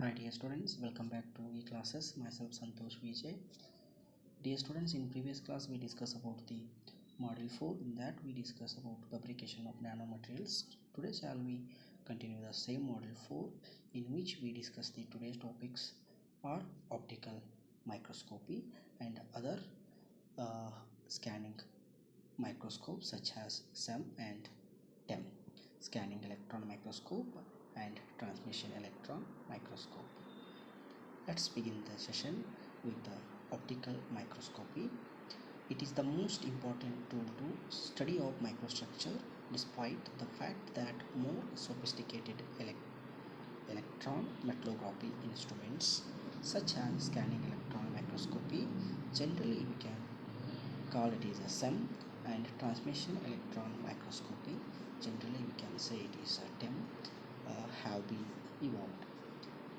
Hi dear students, welcome back to e-classes. Myself Santosh Vijay. Dear students, in previous class we discussed about the module 4. In that we discussed about fabrication of nanomaterials. Today shall we continue the same module 4, in which we discuss the today's topics are optical microscopy and other uh, scanning microscopes such as SEM and TEM, scanning electron microscope and transmission electron microscope. Let's begin the session with the optical microscopy. It is the most important tool to study of microstructure, despite the fact that more sophisticated electron metrology instruments such as scanning electron microscopy, generally we can call it is a SEM, and transmission electron microscopy, generally we can say it is a TEM, have been evolved.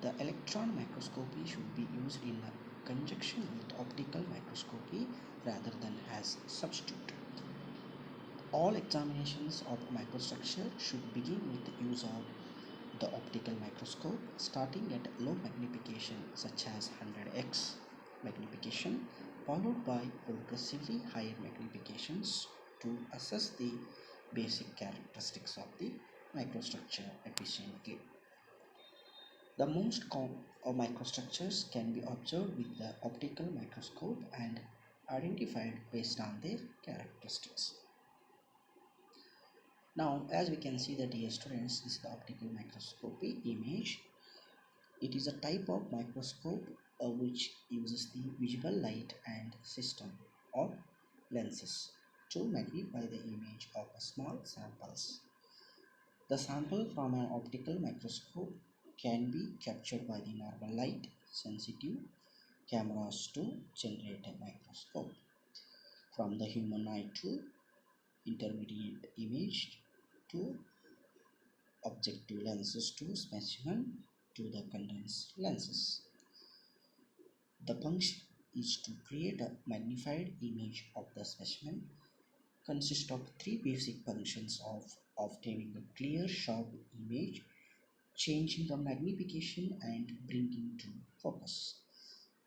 The electron microscopy should be used in conjunction with optical microscopy rather than as substitute. All examinations of microstructure should begin with the use of the optical microscope, starting at low magnification such as 100x magnification, followed by progressively higher magnifications to assess the basic characteristics of the microstructure efficiently. The most common microstructures can be observed with the optical microscope and identified based on their characteristics. Now, as we can see that, dear students, this is the optical microscopy image. It is a type of microscope which uses the visible light and system or lenses to magnify the image of small samples. The sample from an optical microscope can be captured by the normal light sensitive cameras to generate a microscope. From the human eye to intermediate image to objective lenses to specimen to the condensed lenses. The function is to create a magnified image of the specimen. Consists of three basic functions of obtaining a clear sharp image, changing the magnification and bringing to focus.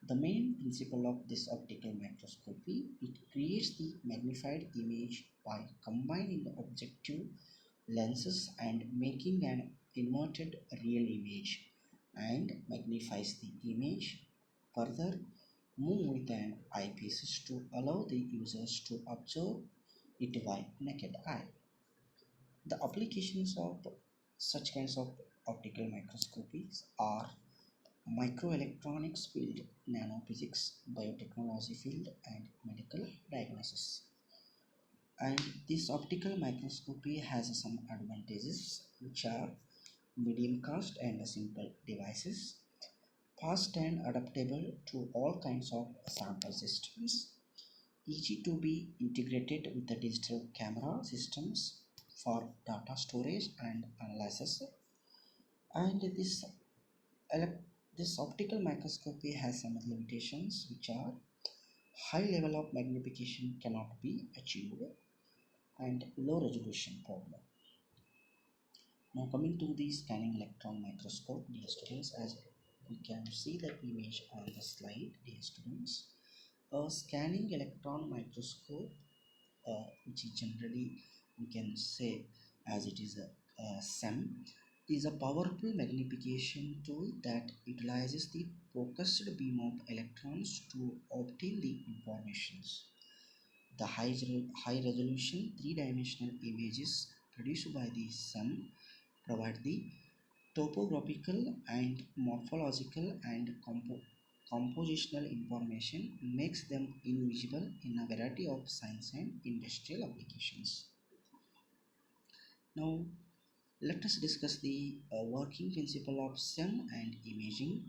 The main principle of this optical microscopy, it creates the magnified image by combining the objective lenses and making an inverted real image, and magnifies the image further, move with an eyepiece to allow the users to observe it by naked eye. The applications of such kinds of optical microscopies are microelectronics field, nanophysics, biotechnology field, and medical diagnosis. And this optical microscopy has some advantages, which are medium cost and simple devices, fast and adaptable to all kinds of sample systems, easy to be integrated with the digital camera systems for data storage and analysis. And this optical microscopy has some limitations, which are high level of magnification cannot be achieved and low resolution problem. Now coming to the scanning electron microscope, dear students, as we can see the image on the slide, dear students, a scanning electron microscope, which is generally we can say as it is a SEM, is a powerful magnification tool that utilizes the focused beam of electrons to obtain the informations. The high resolution three-dimensional images produced by the SEM provide the topographical and morphological and compositional information, makes them invisible in a variety of science and industrial applications. Now let us discuss the working principle of SEM and imaging.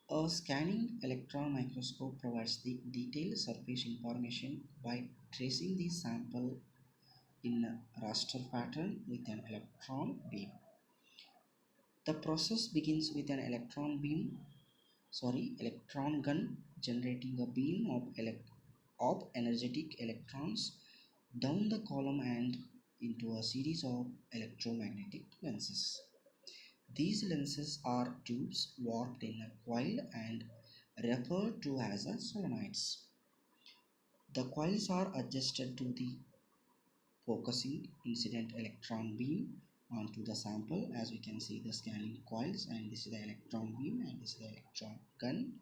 A scanning electron microscope provides the detailed surface information by tracing the sample in a raster pattern with an electron beam. The process begins with an electron gun generating a beam of energetic electrons down the column and into a series of electromagnetic lenses. These lenses are tubes warped in a coil and referred to as a solenoids. The coils are adjusted to the focusing incident electron beam onto the sample. As we can see the scanning coils, and this is the electron beam and this is the electron gun.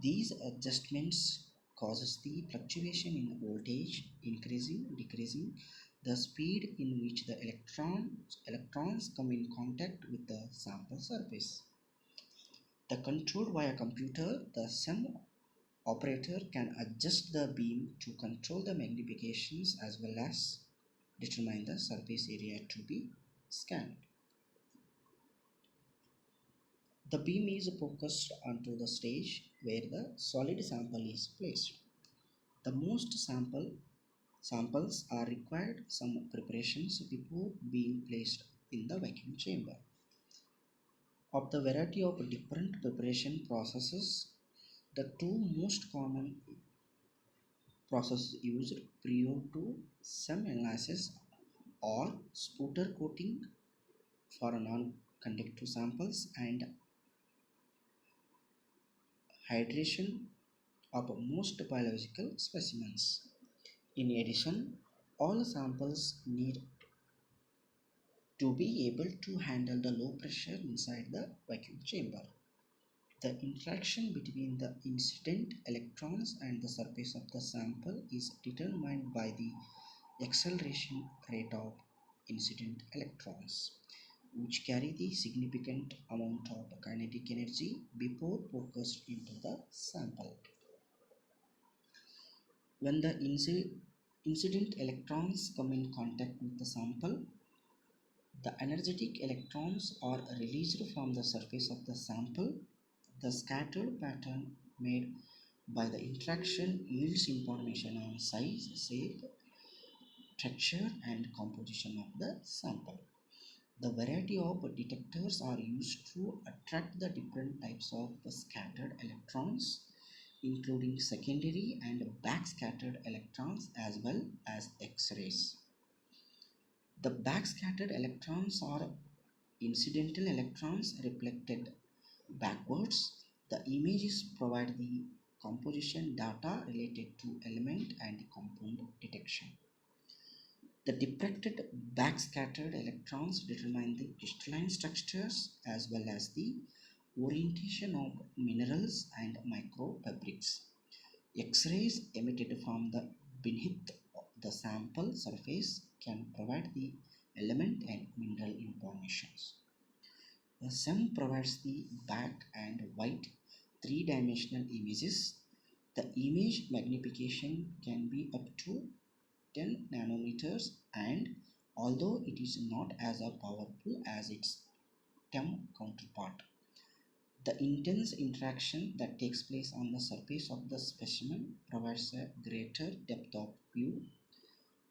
These adjustments causes the fluctuation in voltage, increasing, decreasing the speed in which the electrons come in contact with the sample surface. The controlled via computer, the SEM operator can adjust the beam to control the magnifications as well as determine the surface area to be scanned. The beam is focused onto the stage where the solid sample is placed. The most samples are required some preparations before being placed in the vacuum chamber. Of the variety of different preparation processes, the two most common processes used prior to SEM analysis are sputter coating for non-conductive samples and hydration of most biological specimens. In addition, all samples need to be able to handle the low pressure inside the vacuum chamber. The interaction between the incident electrons and the surface of the sample is determined by the acceleration rate of incident electrons, which carry the significant amount of kinetic energy before focused into the sample. When the incident electrons come in contact with the sample, the energetic electrons are released from the surface of the sample. The scattered pattern made by the interaction yields information on size, shape, texture, and composition of the sample. The variety of detectors are used to attract the different types of scattered electrons, including secondary and backscattered electrons as well as X-rays. The backscattered electrons are incidental electrons reflected backwards. The images provide the composition data related to element and compound detection. The diffracted backscattered electrons determine the crystalline structures as well as the orientation of minerals and microfabrics. X-rays emitted from the beneath the sample surface can provide the element and mineral informations. The SEM provides the black and white three-dimensional images. The image magnification can be up to 10 nanometers, and although it is not as powerful as its TEM counterpart, the intense interaction that takes place on the surface of the specimen provides a greater depth of view,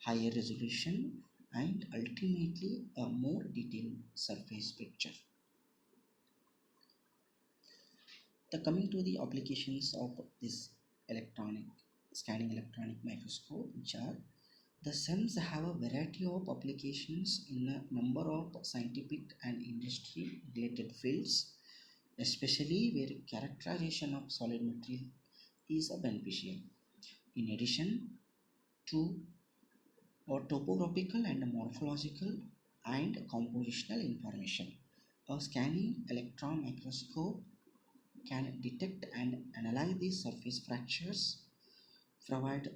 higher resolution, and ultimately a more detailed surface picture. The coming to the applications of this electronic scanning electronic microscope, which are the SEMS have a variety of applications in a number of scientific and industry related fields, especially where characterization of solid material is beneficial. In addition to topographical and morphological and compositional information, a scanning electron microscope can detect and analyze the surface fractures, provide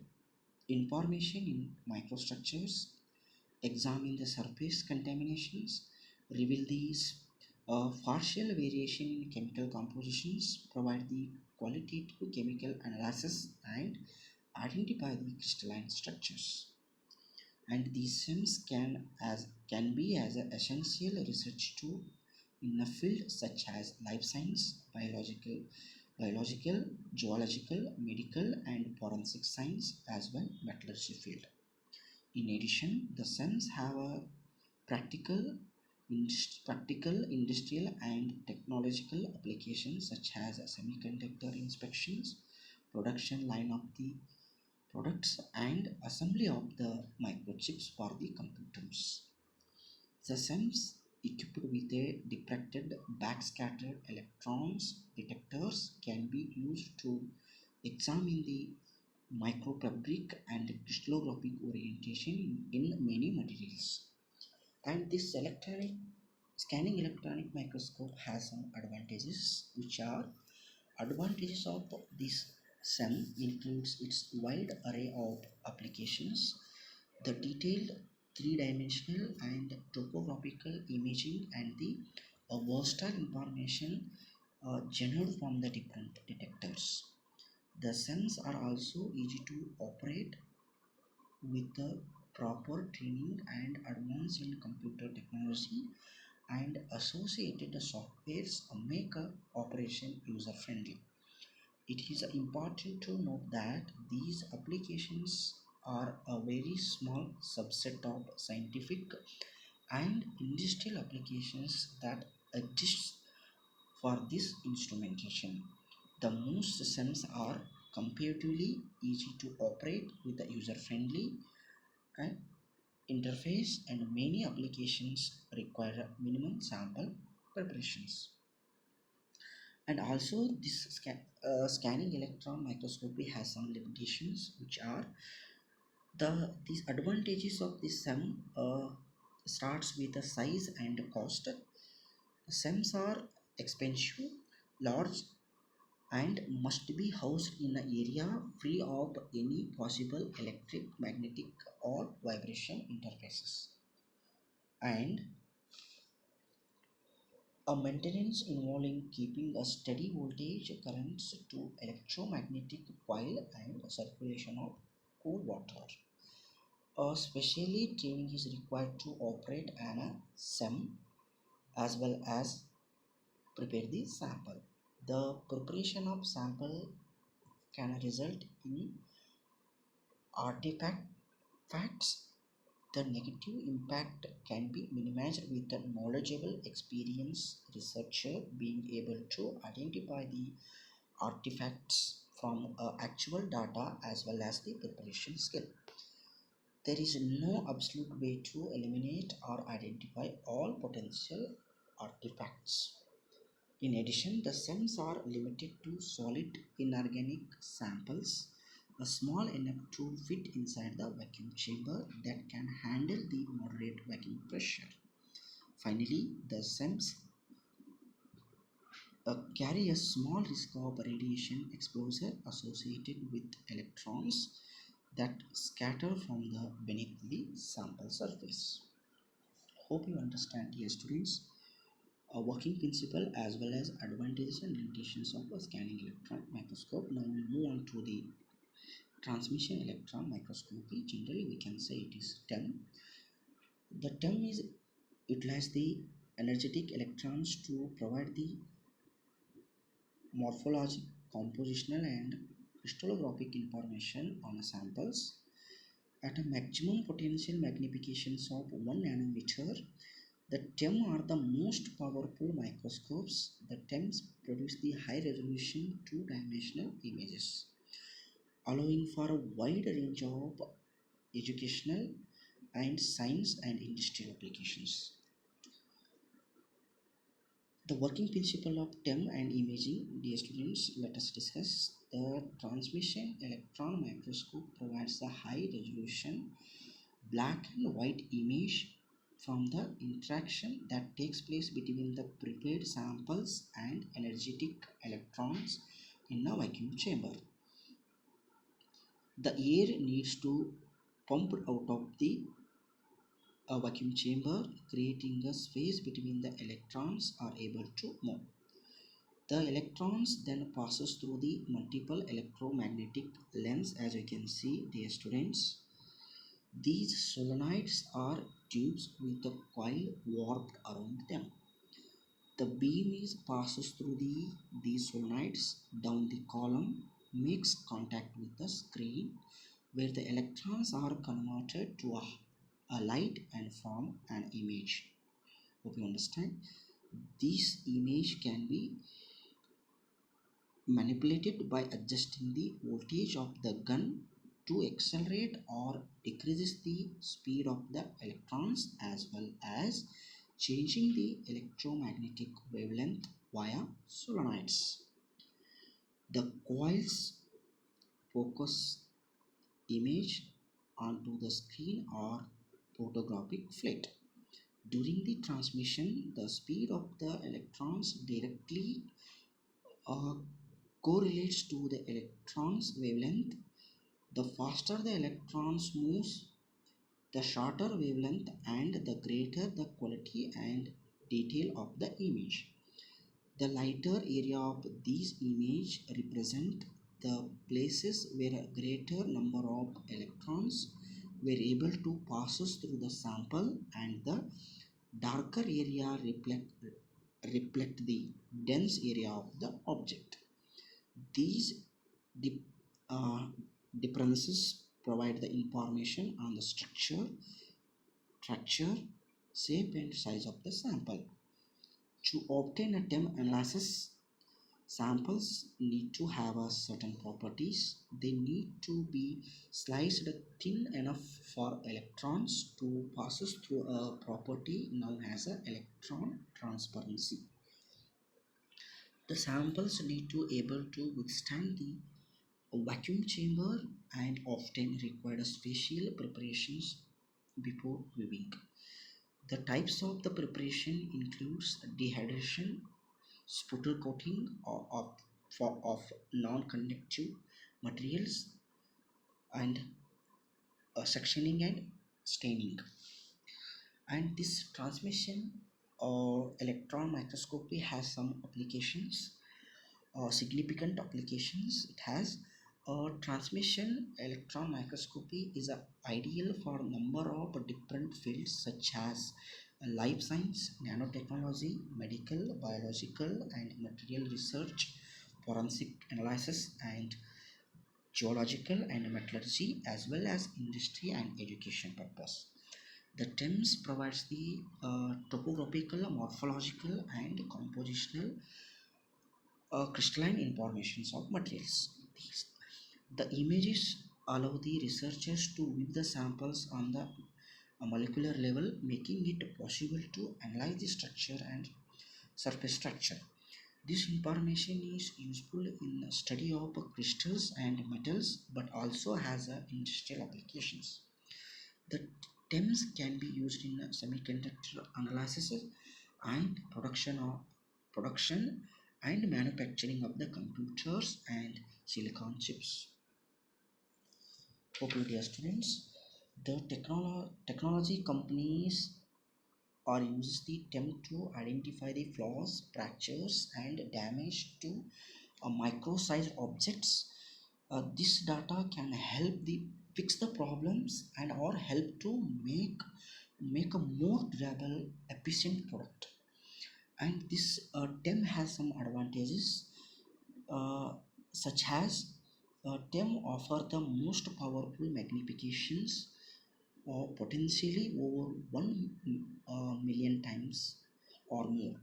information in microstructures, examine the surface contaminations, reveal these partial variation in chemical compositions, provide the qualitative chemical analysis, and identify the crystalline structures. And these SIMS can be as an essential research tool in a field such as life science, biological, zoological, medical, and forensic science as well metallurgy field. In addition, the SEMS have a practical, industrial, and technological applications such as semiconductor inspections, production line of the products, and assembly of the microchips for the computers. The SEMS equipped with a diffracted backscattered electrons detectors can be used to examine the microfabric and crystallographic orientation in many materials. And this electronic scanning electronic microscope has some advantages, which are advantages of this SEM includes its wide array of applications, the detailed three-dimensional and topographical imaging, and the versatile information generated from the different detectors. The SEMs are also easy to operate with the proper training and advanced in computer technology, and associated softwares make operation user friendly. It is important to note that these applications are a very small subset of scientific and industrial applications that exist for this instrumentation. The most systems are comparatively easy to operate with a user-friendly and interface, and many applications require minimum sample preparations. And also this scanning electron microscopy has some limitations, which are these advantages of this SEM starts with the size and cost. SEMs are expensive, large, and must be housed in an area free of any possible electric, magnetic, or vibration interfaces. And a maintenance involving keeping a steady voltage currents to electromagnetic coil and circulation of cool water. Specially training is required to operate an SEM as well as prepare the sample. The preparation of sample can result in artifacts. The negative impact can be minimized with a knowledgeable, experienced researcher being able to identify the artifacts from actual data as well as the preparation skill. There is no absolute way to eliminate or identify all potential artifacts. In addition, the SEMs are limited to solid inorganic samples, small enough to fit inside the vacuum chamber that can handle the moderate vacuum pressure. Finally, the SEMs carry a small risk of radiation exposure associated with electrons that scatter from the beneath the sample surface. Hope you understand, dear students, a working principle as well as advantages and limitations of a scanning electron microscope. Now we'll move on to the transmission electron microscopy. Generally, we can say it is TEM. The TEM is utilize the energetic electrons to provide the morphologic, compositional, and crystallographic information on samples at a maximum potential magnifications of 1 nanometer. The TEM are the most powerful microscopes. The TEMs produce the high resolution two-dimensional images, allowing for a wide range of educational and science and industrial applications. The working principle of TEM and imaging, dear students, let us discuss. The transmission electron microscope provides a high resolution black and white image from the interaction that takes place between the prepared samples and energetic electrons in a vacuum chamber. The air needs to pump out of the vacuum chamber, creating a space between the electrons are able to move. The electrons then passes through the multiple electromagnetic lens, as you can see, dear students. These solenoids are tubes with a coil warped around them. The beam is passes through these solenoids down the column, makes contact with the screen where the electrons are converted to a light and form an image. Hope you understand. This image can be manipulated by adjusting the voltage of the gun to accelerate or decreases the speed of the electrons, as well as changing the electromagnetic wavelength via solenoids. The coils focus image onto the screen or photographic plate. During the transmission, the speed of the electrons directly uh, correlates to the electron's wavelength. The faster the electrons moves, the shorter wavelength and the greater the quality and detail of the image. The lighter area of these image represent the places where a greater number of electrons were able to passes through the sample, and the darker area reflect the dense area of the object. These dip, uh, differences provide the information on the structure, texture, shape and size of the sample. To obtain a TEM analysis, samples need to have a certain properties. They need to be sliced thin enough for electrons to passes through a property known as a electron transparency. The samples need to able to withstand the vacuum chamber and often require special preparations before viewing. The types of the preparation includes dehydration, sputter coating of non-conductive materials, and sectioning and staining. And this transmission or electron microscopy has some applications, significant applications. It has transmission electron microscopy is ideal for a number of different fields such as life science, nanotechnology, medical, biological and material research, forensic analysis and geological and metallurgy, as well as industry and education purpose. The TEMS provides the topographical, morphological and compositional crystalline informations of materials. The images allow the researchers to view the samples on the molecular level, making it possible to analyze the structure and surface structure. This information is useful in the study of crystals and metals, but also has industrial applications. The TEMS can be used in semiconductor analysis and production and manufacturing of the computers and silicon chips. Okay, dear students, the technology companies are use the TEM to identify the flaws, fractures, and damage to micro-sized objects. This data can help the fix the problems and or help to make a more durable, efficient product. And this TEM has some advantages, uh, such as TEM offer the most powerful magnifications or potentially over 1 million times or more.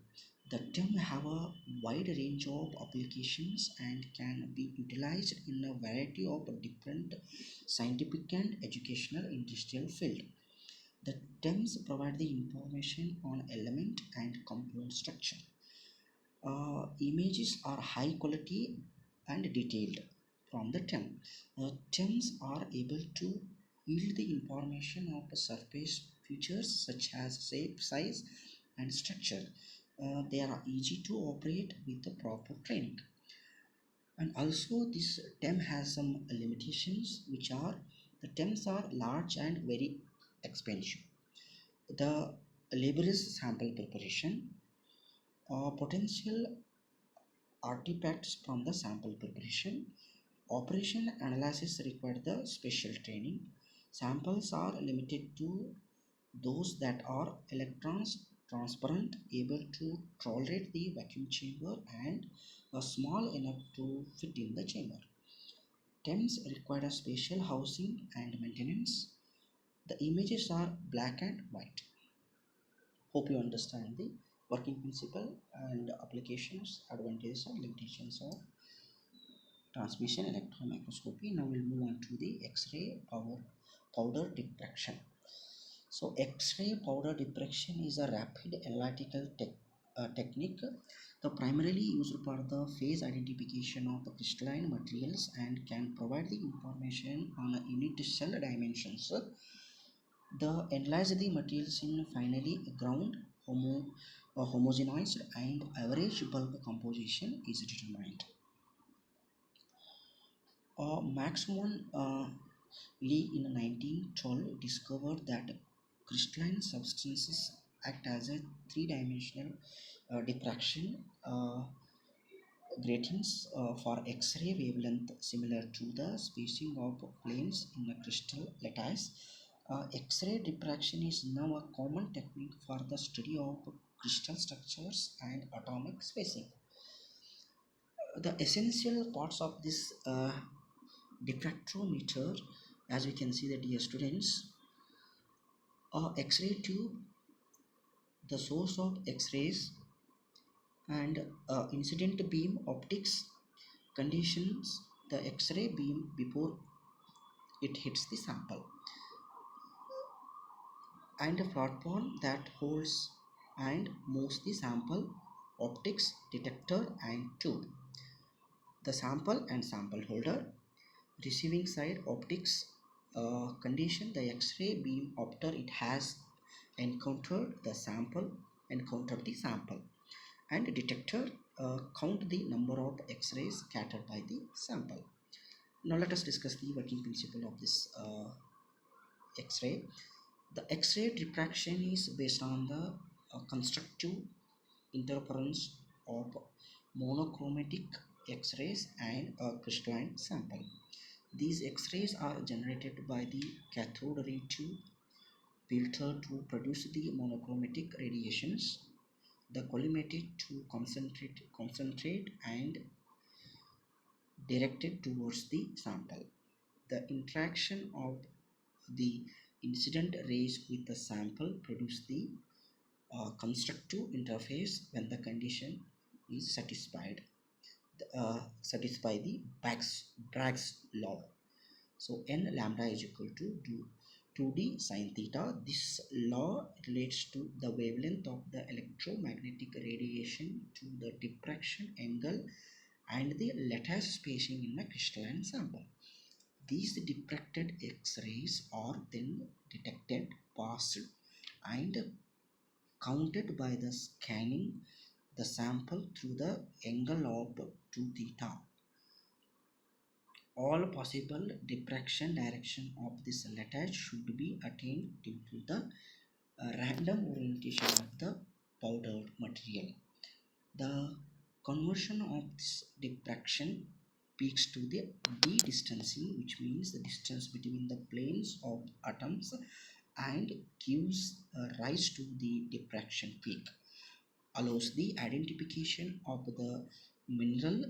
The TEM have a wide range of applications and can be utilized in a variety of different scientific and educational industrial field. The TEMs provide the information on element and compound structure. Images are high quality and detailed from the TEM. TEMs are able to yield the information of the surface features such as shape, size, and structure. They are easy to operate with the proper training. And also, this TEM has some limitations, which are the TEMs are large and very expensive. The laborious sample preparation, potential artifacts from the sample preparation. Operation analysis require the special training. Samples are limited to those that are electrons transparent, able to tolerate the vacuum chamber, and small enough to fit in the chamber. TEMs require a special housing and maintenance. The images are black and white. Hope you understand the working principle and applications, advantages and limitations of transmission electron microscopy. Now we'll move on to the X-ray powder diffraction. So X-ray powder diffraction is a rapid analytical technique, the primarily used for the phase identification of the crystalline materials and can provide the information on a unit cell dimensions. The analyze the materials in finally ground homogenized and average bulk composition is determined. Max von Lee in 1912 discovered that crystalline substances act as a three-dimensional diffraction gratings for X-ray wavelength similar to the spacing of planes in a crystal lattice. X-ray diffraction is now a common technique for the study of crystal structures and atomic spacing. The essential parts of this diffractometer, as we can see that, dear students, X-ray tube, the source of X-rays, and incident beam optics conditions the X-ray beam before it hits the sample, and a platform that holds and moves the sample, optics detector and tube, the sample and sample holder, receiving side optics condition the X-ray beam after it has encountered the sample, and detector count the number of X-rays scattered by the sample. Now let us discuss the working principle of this X-ray. The X-ray diffraction is based on the constructive interference of monochromatic X-rays and a crystalline sample. These X-rays are generated by the cathode ray tube filter to produce the monochromatic radiations. The collimated to concentrate and directed towards the sample. The interaction of the incident rays with the sample produce the constructive interface when the condition is satisfied. Satisfy the Bragg's law. So n lambda is equal to 2d sine theta. This law relates to the wavelength of the electromagnetic radiation to the diffraction angle and the lattice spacing in a crystalline sample. These diffracted X-rays are then detected, passed, and counted by the scanning the sample through the angle of 2 theta. All possible diffraction direction of this lattice should be attained due to the random orientation of the powdered material. The conversion of this diffraction peaks to the d-distancing, which means the distance between the planes of atoms, and gives rise to the diffraction peak, allows the identification of the mineral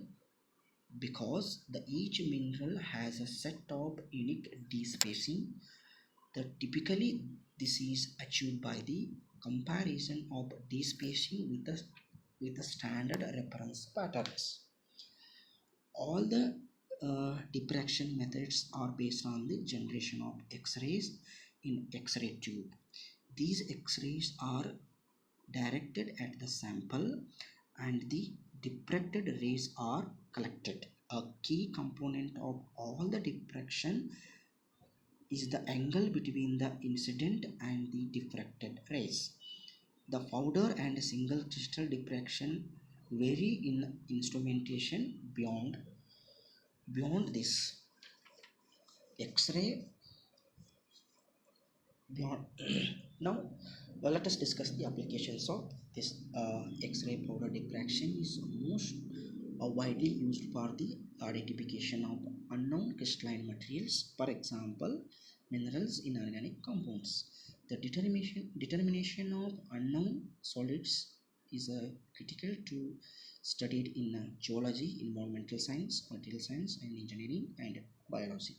because each mineral has a set of unique d spacing. Typically this is achieved by the comparison of d spacing with the standard reference patterns. All the diffraction methods are based on the generation of X-rays in X-ray tube. These X-rays are directed at the sample and the diffracted rays are collected. A key component of all the diffraction is the angle between the incident and the diffracted rays. The powder and single crystal diffraction vary in instrumentation beyond this. X-ray beyond now let us discuss the applications of this X-ray powder diffraction is most widely used for the identification of unknown crystalline materials, for example minerals in organic compounds. The determination of unknown solids is critical to studied in geology, environmental science, material science and engineering and biology.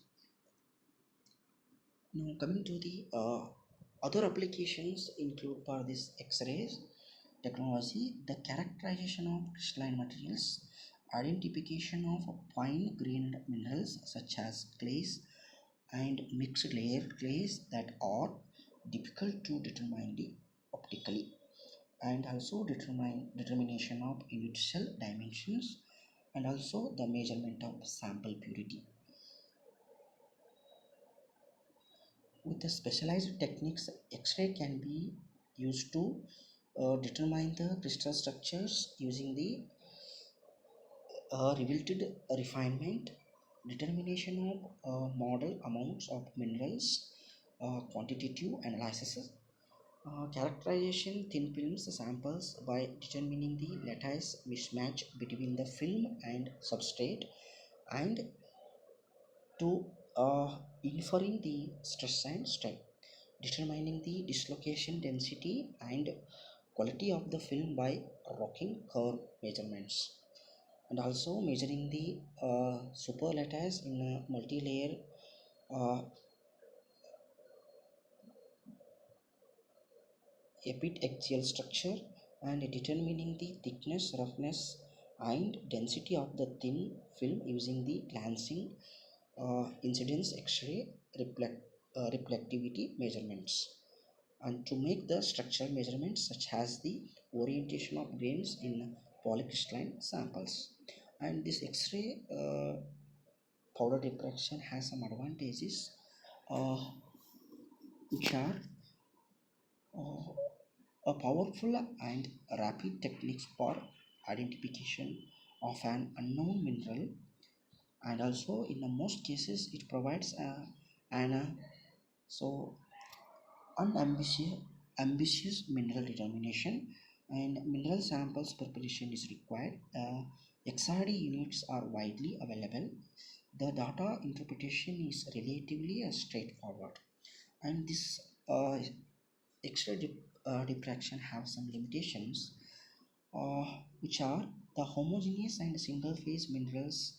Now coming to the other applications include for this X-rays technology, the characterization of crystalline materials, identification of fine-grained minerals such as clays and mixed layer clays that are difficult to determine the optically, and also determination of initial dimensions, and also the measurement of sample purity. With the specialized techniques, X-ray can be used to determine the crystal structures using the revealed refinement, determination of model amounts of minerals, quantitative analysis, characterization thin films samples by determining the lattice mismatch between the film and substrate, and to inferring the stress and strain, determining the dislocation density and quality of the film by rocking curve measurements, and also measuring the superlattice in a multi-layer uh, epitaxial structure, and determining the thickness, roughness, and density of the thin film using the glancing incidence X-ray reflectivity measurements, and to make the structural measurements such as the orientation of grains in polycrystalline samples. And this X-ray powder diffraction has some advantages, uh, which are uh, a powerful and rapid techniques for identification of an unknown mineral, and also in the most cases it provides an so unambitious mineral determination, and mineral samples preparation is required. XRD units are widely available. The data interpretation is relatively straightforward, and this X-ray diffraction have some limitations, uh, which are the homogeneous and single phase minerals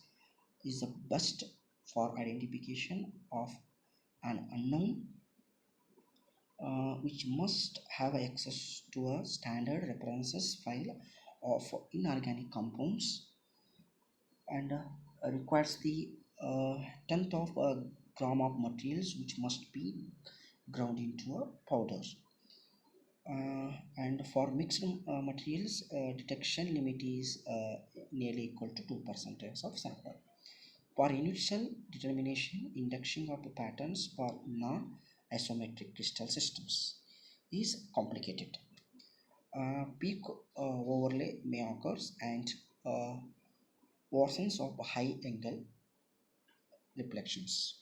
is the best for identification of an unknown, which must have access to a standard references file of inorganic compounds, and requires the tenth of a gram of materials which must be ground into a powder. And for mixed materials, detection limit is nearly equal to 2% of sample. For initial determination, induction of the patterns for non-isometric crystal systems is complicated. Peak overlay may occur, and uh, worseness of high angle reflections.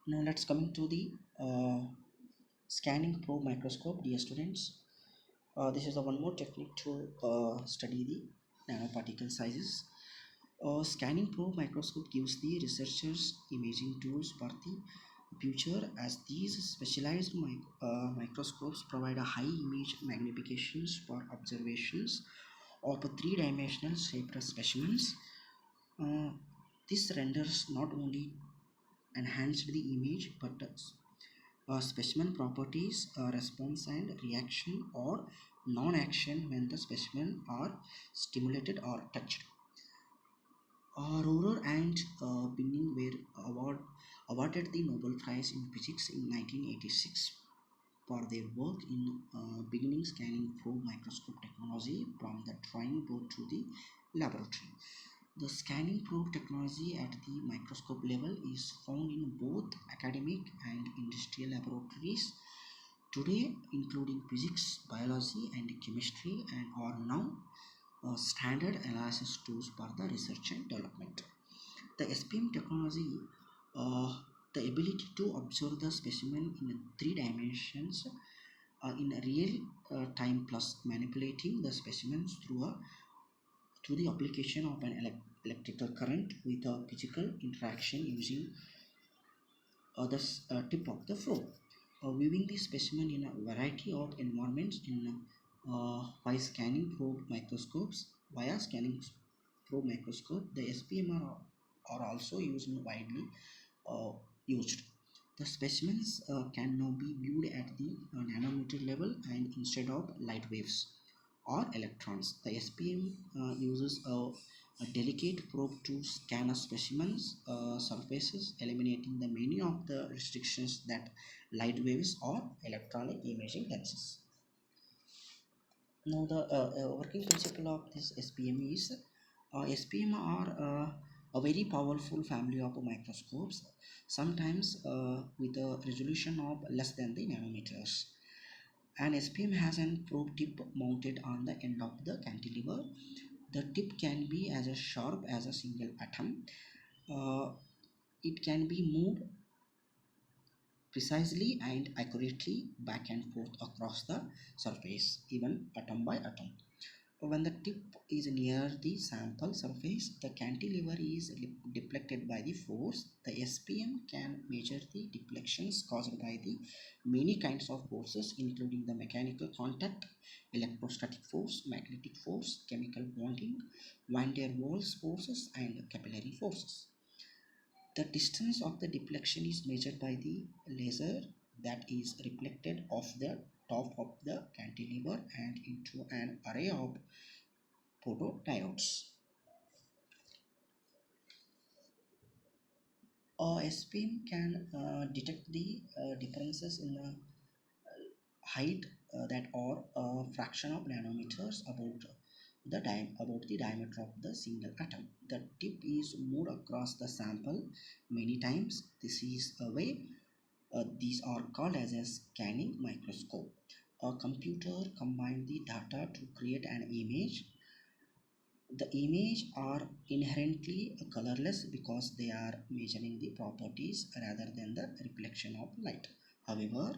Now let's coming to the scanning probe microscope, dear students. This is the one more technique to study the nanoparticle sizes. Scanning probe microscope gives the researchers imaging tools for the future, as these specialized microscopes provide a high image magnifications for observations of three-dimensional shaped specimens. Uh, this renders not only enhanced the image but specimen properties, response and reaction or non-action when the specimen are stimulated or touched. Rohrer and Binning were awarded the Nobel Prize in Physics in 1986 for their work in beginning scanning probe microscope technology from the drawing board to the laboratory. The scanning probe technology at the microscope level is found in both academic and industrial laboratories today, including physics, biology, and chemistry, and are now standard analysis tools for the research and development. The SPM technology, uh, the ability to observe the specimen in three dimensions in a real time, plus manipulating the specimens through the application of an electrical current with a physical interaction using the tip of the probe. Viewing the specimen in a variety of environments in by scanning probe microscopes via scanning probe microscope, the SPM are also widely uh, used. The specimens can now be viewed at the nanometer level, and instead of light waves or electrons, the SPM uses a a delicate probe to scan a specimen's surfaces, eliminating the many of the restrictions that light waves or electronic imaging lenses. Now, the working principle of this SPM is SPM are a very powerful family of microscopes, sometimes with a resolution of less than the nanometers. An SPM has an probe tip mounted on the end of the cantilever. The tip can be as sharp as a single atom. Uh, it can be moved precisely and accurately back and forth across the surface, even atom by atom. When the tip is near the sample surface, the cantilever is deflected by the force. The SPM can measure the deflections caused by the many kinds of forces, including the mechanical contact, electrostatic force, magnetic force, chemical bonding, van der Waals forces, and capillary forces. The distance of the deflection is measured by the laser that is reflected off the top of the cantilever and into an array of photodiodes. SPM can detect the differences in the height that are a fraction of nanometers about the diameter of the single atom. The tip is moved across the sample many times. This is a way. These are called as a scanning microscope. A computer combines the data to create an image. The image are inherently colorless because they are measuring the properties rather than the reflection of light. However,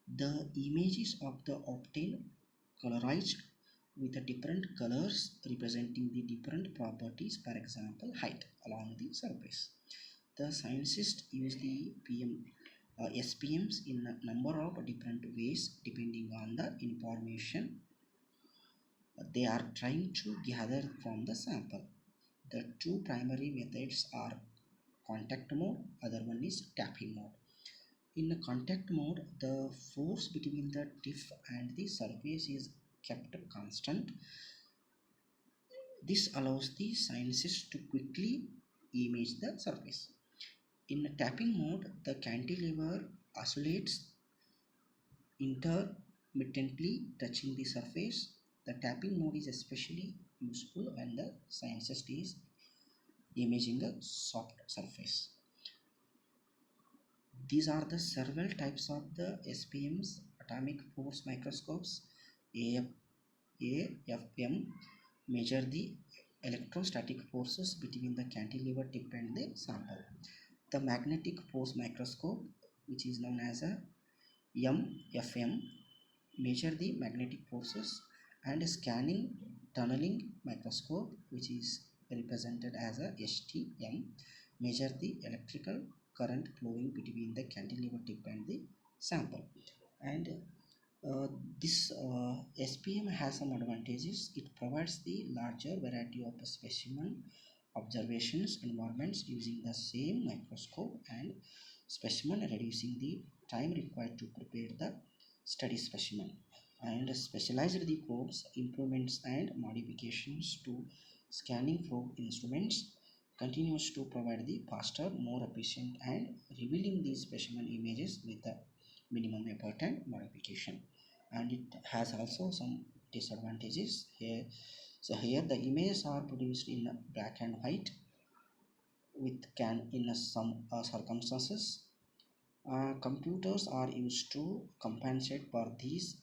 the images of the obtained colorized with the different colors representing the different properties, for example height along the surface. The scientists use the SPMs in a number of different ways depending on the information they are trying to gather from the sample. The two primary methods are contact mode, other one is tapping mode. In the contact mode, the force between the tip and the surface is kept constant. This allows the scientists to quickly image the surface. In the tapping mode, the cantilever oscillates intermittently touching the surface. The tapping mode is especially useful when the scientist is imaging a soft surface. These are the several types of the SPMs: atomic force microscopes. AFM measure the electrostatic forces between the cantilever tip and the sample. The magnetic force microscope, which is known as a MFM, measure the magnetic forces, and a scanning tunneling microscope, which is represented as a STM, measure the electrical current flowing between the cantilever tip and the sample. And uh, this SPM has some advantages. It provides the larger variety of specimen observations environments using the same microscope and specimen, reducing the time required to prepare the study specimen. And specialized the probes, improvements and modifications to scanning probe instruments continues to provide the faster, more efficient and revealing the specimen images with the minimum effort and modification. And it has also some disadvantages here. So here the images are produced in black and white with can in some circumstances. Computers are used to compensate for these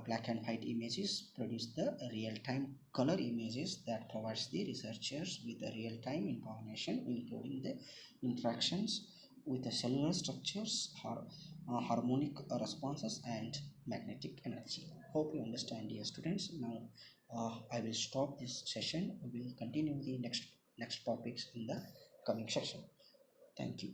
black and white images, produce the real-time color images that provides the researchers with the real-time information, including the interactions with the cellular structures, harmonic responses, and magnetic energy. Hope you understand, dear students. Now, I will stop this session. We will continue the next topics in the coming session. Thank you.